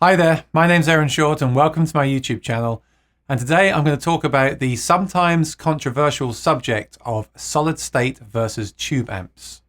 Hi there, my name's Aaron Short and welcome to my YouTube channel. And today I'm going to talk about the sometimes controversial subject of solid state versus tube amps.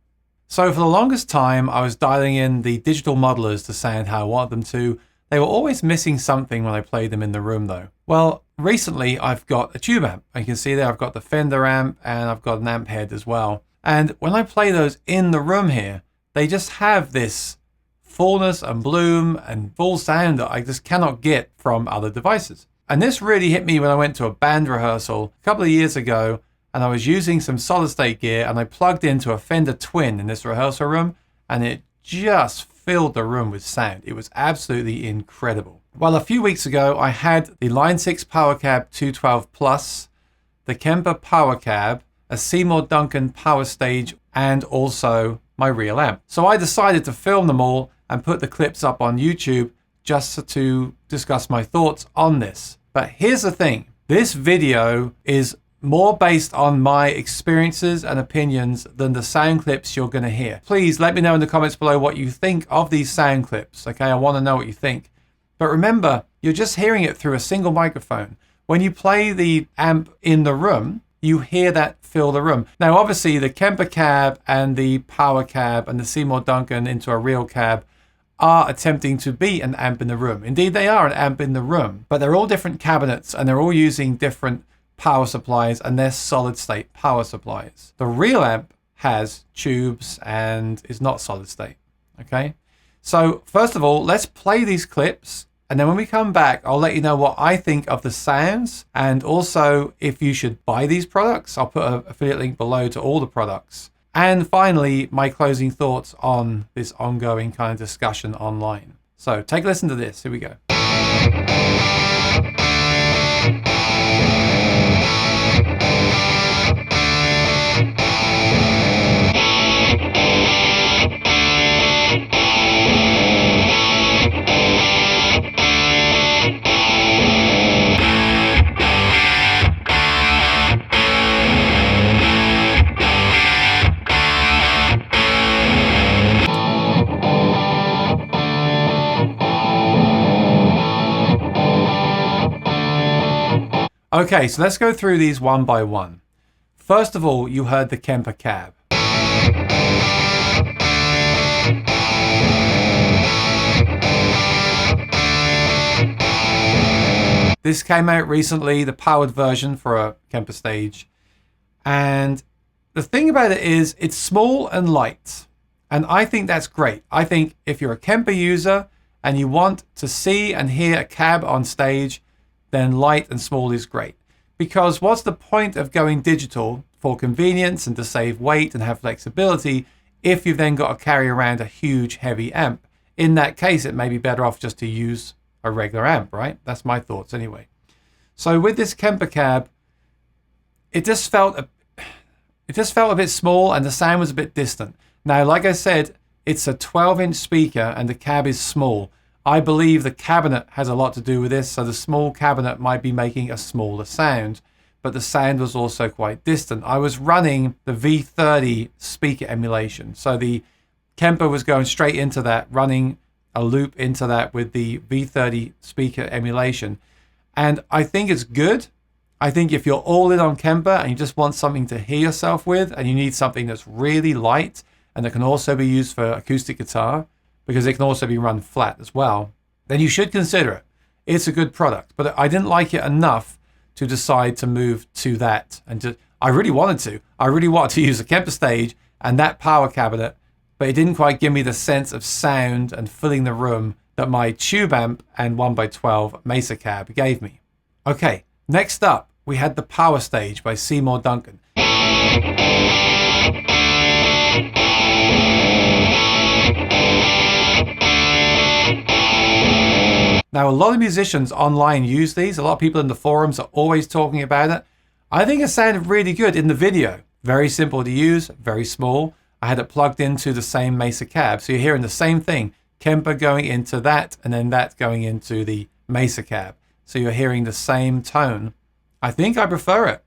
So for the longest time I was dialing in the digital modelers to sound how I wanted them to. They were always missing something when I played them in the room though. Well, recently I've got a tube amp. You can see there I've got the Fender amp and I've got an amp head as well. And when I play those in the room here, they just have this fullness and bloom and full sound that I just cannot get from other devices. And this really hit me when I went to a band rehearsal a couple of years ago and I was using some solid state gear and I plugged into a Fender Twin in this rehearsal room and it just filled the room with sound. It was absolutely incredible. Well, a few weeks ago I had the Line 6 Power Cab 212 Plus, the Kemper Power Cab, a Seymour Duncan Power Stage, and also my real amp. So I decided to film them all and put the clips up on YouTube just to discuss my thoughts on this. But here's the thing, this video is more based on my experiences and opinions than the sound clips you're going to hear. Please let me know in the comments below what you think of these sound clips, okay? I want to know what you think. But remember, you're just hearing it through a single microphone. When you play the amp in the room, you hear that fill the room. Now, obviously, the Kemper Cab and the Power Cab and the Seymour Duncan into a real cab are attempting to be an amp in the room. Indeed, they are an amp in the room, but they're all different cabinets and they're all using different power supplies and they're solid state power supplies. The real amp has tubes and is not solid state, okay? So first of all, let's play these clips. And then when we come back, I'll let you know what I think of the sounds and also if you should buy these products. I'll put an affiliate link below to all the products. And finally, my closing thoughts on this ongoing kind of discussion online. So take a listen to this. Here we go. Okay, so let's go through these one by one. First of all, you heard the Kemper Cab. This came out recently, the powered version for a Kemper stage. And the thing about it is it's small and light. And I think that's great. I think if you're a Kemper user and you want to see and hear a cab on stage, then light and small is great. Because what's the point of going digital for convenience and to save weight and have flexibility if you've then got to carry around a huge heavy amp? In that case, it may be better off just to use a regular amp, right? That's my thoughts anyway. So with this Kemper Cab, it just felt a bit small and the sound was a bit distant. Now, like I said, it's a 12-inch speaker and the cab is small. I believe the cabinet has a lot to do with this, so the small cabinet might be making a smaller sound, but the sound was also quite distant. I was running the V30 speaker emulation, so the Kemper was going straight into that, running a loop into that with the V30 speaker emulation. And I think it's good. I think if you're all in on Kemper and you just want something to hear yourself with, and you need something that's really light and that can also be used for acoustic guitar, because it can also be run flat as well, then you should consider it. It's a good product, but I didn't like it enough to decide to move to that. And I really wanted to use a Kemper stage and that power cabinet, but it didn't quite give me the sense of sound and filling the room that my tube amp and 1x12 Mesa Cab gave me. Okay, next up, we had the Power Stage by Seymour Duncan. Now, a lot of musicians online use these. A lot of people in the forums are always talking about it. I think it sounded really good in the video. Very simple to use, very small. I had it plugged into the same Mesa Cab. So you're hearing the same thing. Kemper going into that and then that going into the Mesa Cab. So you're hearing the same tone. I think I prefer it.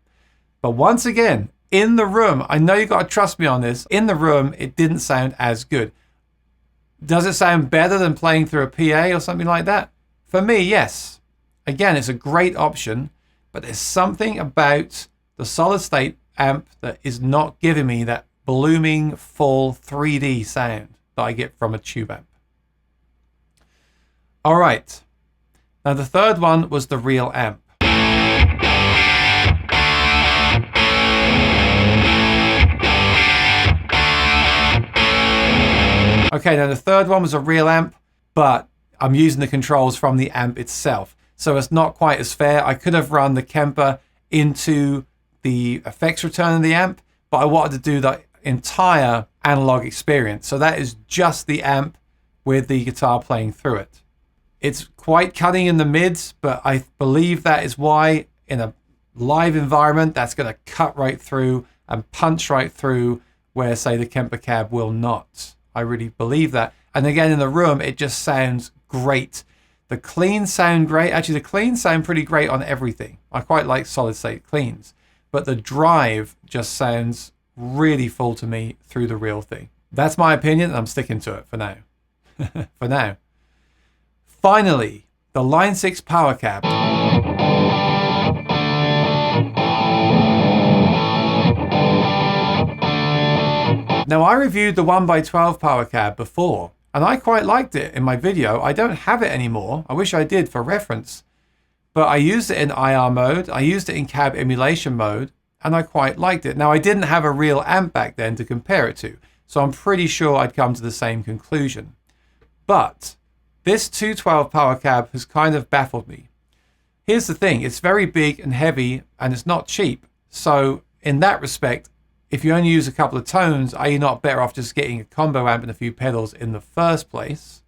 But once again, in the room, I know you got to trust me on this. In the room, it didn't sound as good. Does it sound better than playing through a PA or something like that? For me, yes. Again, it's a great option, but there's something about the solid state amp that is not giving me that blooming full 3D sound that I get from a tube amp. All right. Now the third one was the real amp. Okay, now the third one was a real amp, but I'm using the controls from the amp itself. So it's not quite as fair. I could have run the Kemper into the effects return of the amp, but I wanted to do the entire analog experience. So that is just the amp with the guitar playing through it. It's quite cutting in the mids, but I believe that is why in a live environment, that's going to cut right through and punch right through where, say, the Kemper Cab will not. I really believe that. And again, in the room, it just sounds great. The cleans sound great. Actually, the cleans sound pretty great on everything. I quite like solid state cleans, but the drive just sounds really full to me through the real thing. That's my opinion, and I'm sticking to it for now. For now. Finally, the Line 6 Power Cab. Now, I reviewed the 1x12 Power Cab before, and I quite liked it in my video. I don't have it anymore. I wish I did for reference. But I used it in IR mode, I used it in cab emulation mode, and I quite liked it. Now, I didn't have a real amp back then to compare it to, so I'm pretty sure I'd come to the same conclusion. But this 212 Power Cab has kind of baffled me. Here's the thing, it's very big and heavy, and it's not cheap. So in that respect, if you only use a couple of tones, are you not better off just getting a combo amp and a few pedals in the first place?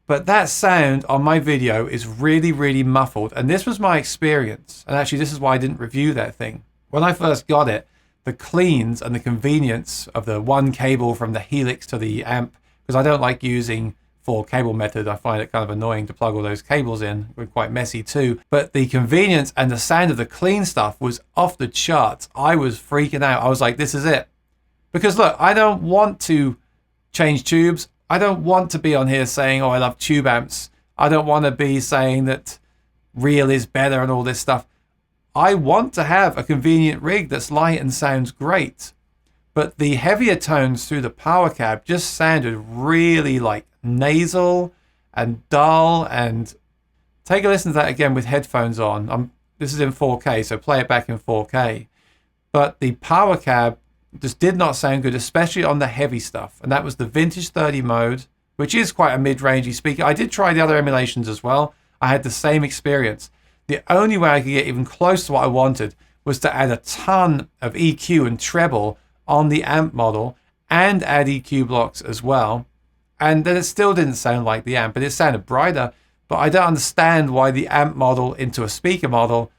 But that sound on my video is really, really muffled. And this was my experience. And actually, this is why I didn't review that thing. When I first got it, the cleans and the convenience of the one cable from the Helix to the amp, because I don't like using 4-cable method. I find it kind of annoying to plug all those cables in. We're quite messy too. But the convenience and the sound of the clean stuff was off the charts. I was freaking out. I was like, this is it. Because look, I don't want to change tubes. I don't want to be on here saying, oh, I love tube amps. I don't want to be saying that real is better and all this stuff. I want to have a convenient rig that's light and sounds great. But the heavier tones through the Power Cab just sounded really like nasal and dull. And take a listen to that again with headphones on. This is in 4K, so play it back in 4K. But the Power Cab just did not sound good, especially on the heavy stuff. And that was the Vintage 30 mode, which is quite a mid-rangey speaker. I did try the other emulations as well. I had the same experience. The only way I could get even close to what I wanted was to add a ton of EQ and treble on the amp model and add EQ blocks as well. And then it still didn't sound like the amp, but it sounded brighter. But I don't understand why the amp model into a speaker model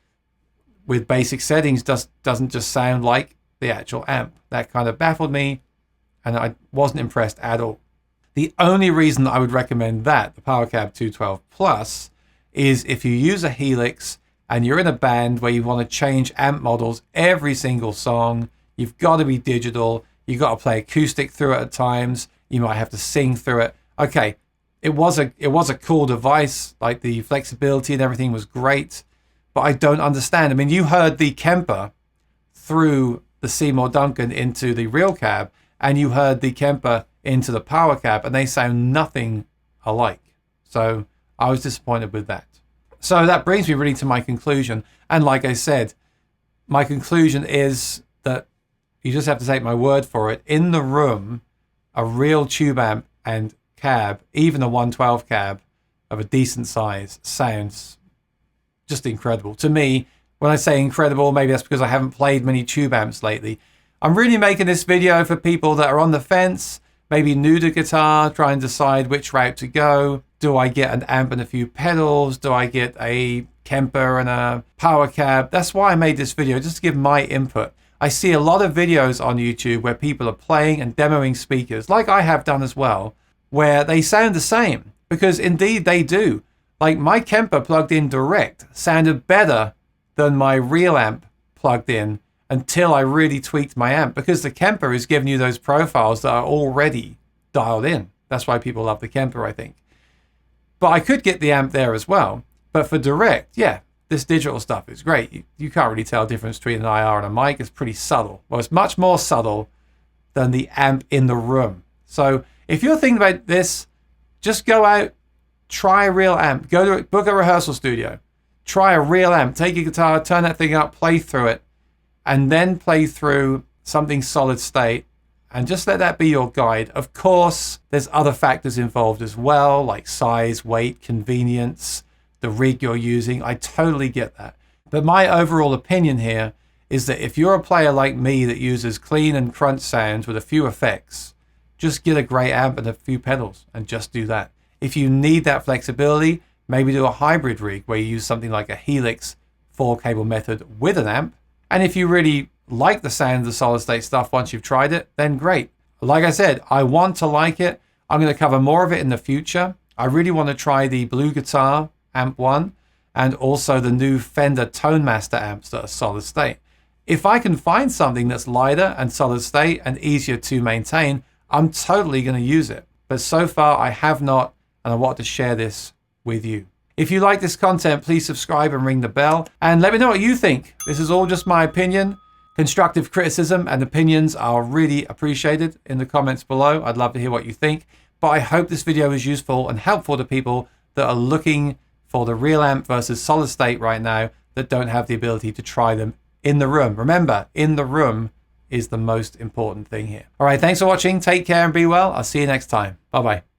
with basic settings doesn't just sound like the actual amp. That kind of baffled me, and I wasn't impressed at all. The only reason I would recommend that, the Power Cab 212 Plus, is if you use a Helix and you're in a band where you want to change amp models every single song. You've got to be digital. You've got to play acoustic through it at times. You might have to sing through it. Okay, it was a cool device. Like the flexibility and everything was great, but I don't understand. I mean, you heard the Kemper through the Seymour Duncan into the real cab, and you heard the Kemper into the Power Cab, and they sound nothing alike. So I was disappointed with that. So that brings me really to my conclusion. And like I said, my conclusion is that you just have to take my word for it. In the room, a real tube amp and cab, even a 112 cab of a decent size, sounds just incredible. To me, when I say incredible, maybe that's because I haven't played many tube amps lately. I'm really making this video for people that are on the fence, maybe new to guitar, trying to decide which route to go. Do I get an amp and a few pedals? Do I get a Kemper and a Power Cab? That's why I made this video, just to give my input. I see a lot of videos on YouTube where people are playing and demoing speakers, like I have done as well, where they sound the same, because indeed they do. Like my Kemper plugged in direct sounded better than my real amp plugged in until I really tweaked my amp, because the Kemper is giving you those profiles that are already dialed in. That's why people love the Kemper, I think. But I could get the amp there as well. But for direct, yeah, this digital stuff is great. You can't really tell the difference between an IR and a mic. It's pretty subtle. Well, it's much more subtle than the amp in the room. So if you're thinking about this, just go out, try a real amp. Book a rehearsal studio. Try a real amp. Take your guitar, turn that thing up, play through it, and then play through something solid state, and just let that be your guide. Of course, there's other factors involved as well, like size, weight, convenience, the rig you're using. I totally get that. But my overall opinion here is that if you're a player like me that uses clean and crunch sounds with a few effects, just get a great amp and a few pedals and just do that. If you need that flexibility, maybe do a hybrid rig where you use something like a Helix 4-cable method with an amp. And if you really like the sound of the solid state stuff once you've tried it, then great. Like I said, I want to like it. I'm going to cover more of it in the future. I really want to try the Blue Guitar Amp 1 and also the new Fender Tone Master amps that are solid state. If I can find something that's lighter and solid state and easier to maintain, I'm totally going to use it. But so far I have not, and I want to share this with you. If you like this content, please subscribe and ring the bell, and let me know what you think. This is all just my opinion. Constructive criticism and opinions are really appreciated in the comments below. I'd love to hear what you think, but I hope this video is useful and helpful to people that are looking for the real amp versus solid state right now that don't have the ability to try them in the room. Remember, in the room is the most important thing here. All right, thanks for watching. Take care and be well. I'll see you next time. Bye-bye.